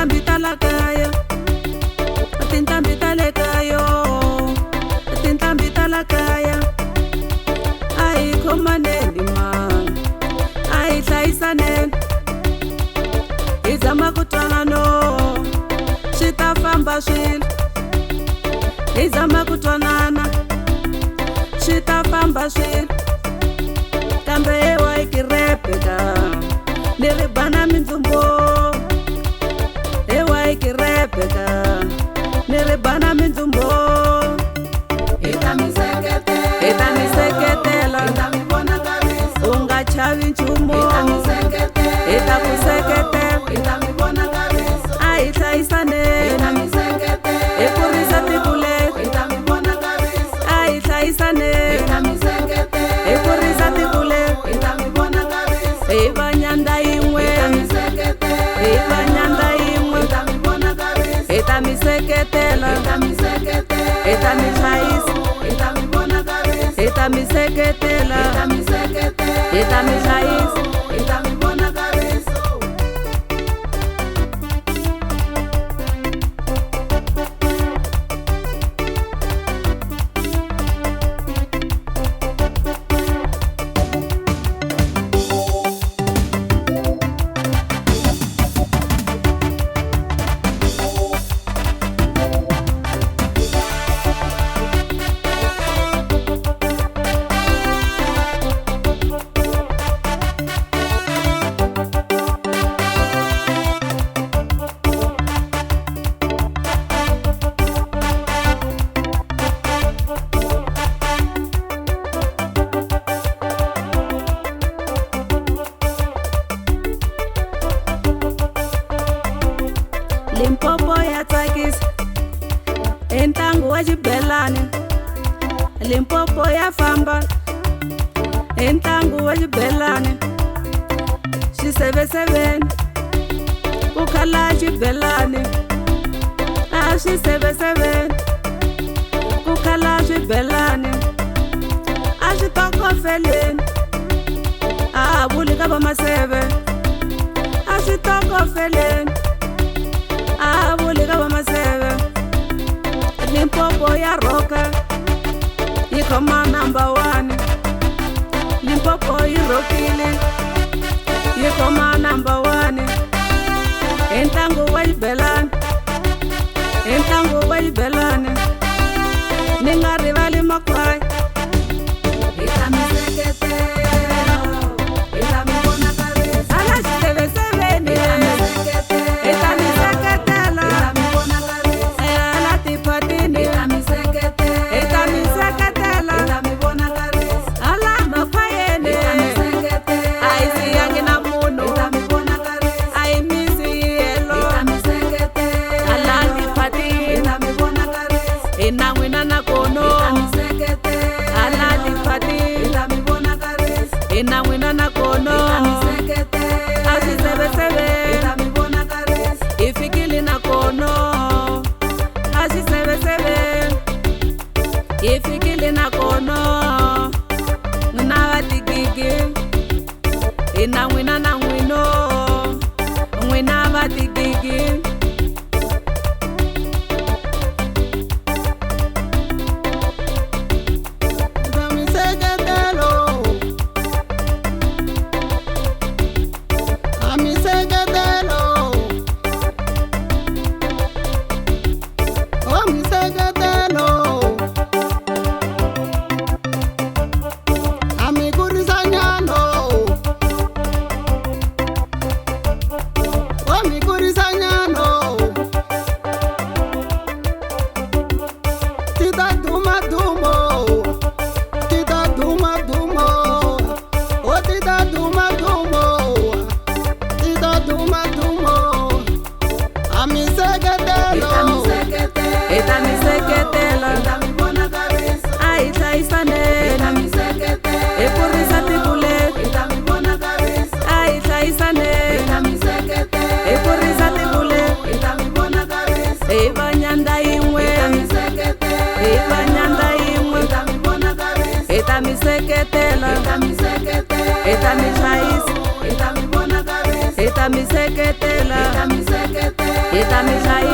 tintambi ta la kaya, tintambi ta le kaya, tintambi ta la kaya. Ai khomaneni man, ai hlayisaneni, hi zama ku twanana swi ta famba swilo, hi zama ku twanana swi ta famba swilo. Kambe ewa ikirepe ka ni ri bana mindzumbo, ewa ikirepe ka ni ri bana mindzumbo. Hi ta mi seketela, u nga chavi nchumu, hi ta ku seketela, a hi hlayisaneni, hi kurisa tiko leri, a hi hlayisaneni, hi kurisa tiko leri, hi va nyandza yin'we, hi va nyandza yin'we, hi ta mi seketela, hi ta mi hlayisa, hi ta mi seketela, hi ta mi hlayisa. Limpopo ya tsakisa, entlangu wa xibelani, Limpopo ya famba, entlangu wa xibelani, xiseveseveni ku khala xibelani, a xiseveseveni ku khala xibelani, a xitokofeleni, a vuli ka vamaseve, a xitokofeleni, a vuli ka vamaseve. Limpopo ya roka yi khoma number 1, Limpopo yi rokile yi khoma number 1, entlangu wa xibelani, entlangu wa xibelani, ni nga rivali makhwaya. Hi ta mi seketela, hi ta mi vonakarisa, ala xiseveseveni, hi ta mi seketela, ala tiphatini, hi ta mi seketela, ala makhwayeni, a hi siyangi na munhu, a hi misi yelo, ala tiphatini, hi na n'wina na kono, ala tiphatini, hi na n'wina na kono, a xiseveseveni, hi fikile na kono, a xiseveseveni, hi fikile na kono, n'wina va tigigi, hi na n'wina na n'wino, n'wina va tigigi. Mi seketela, eta mi hlayisa, eta mi seketela, misha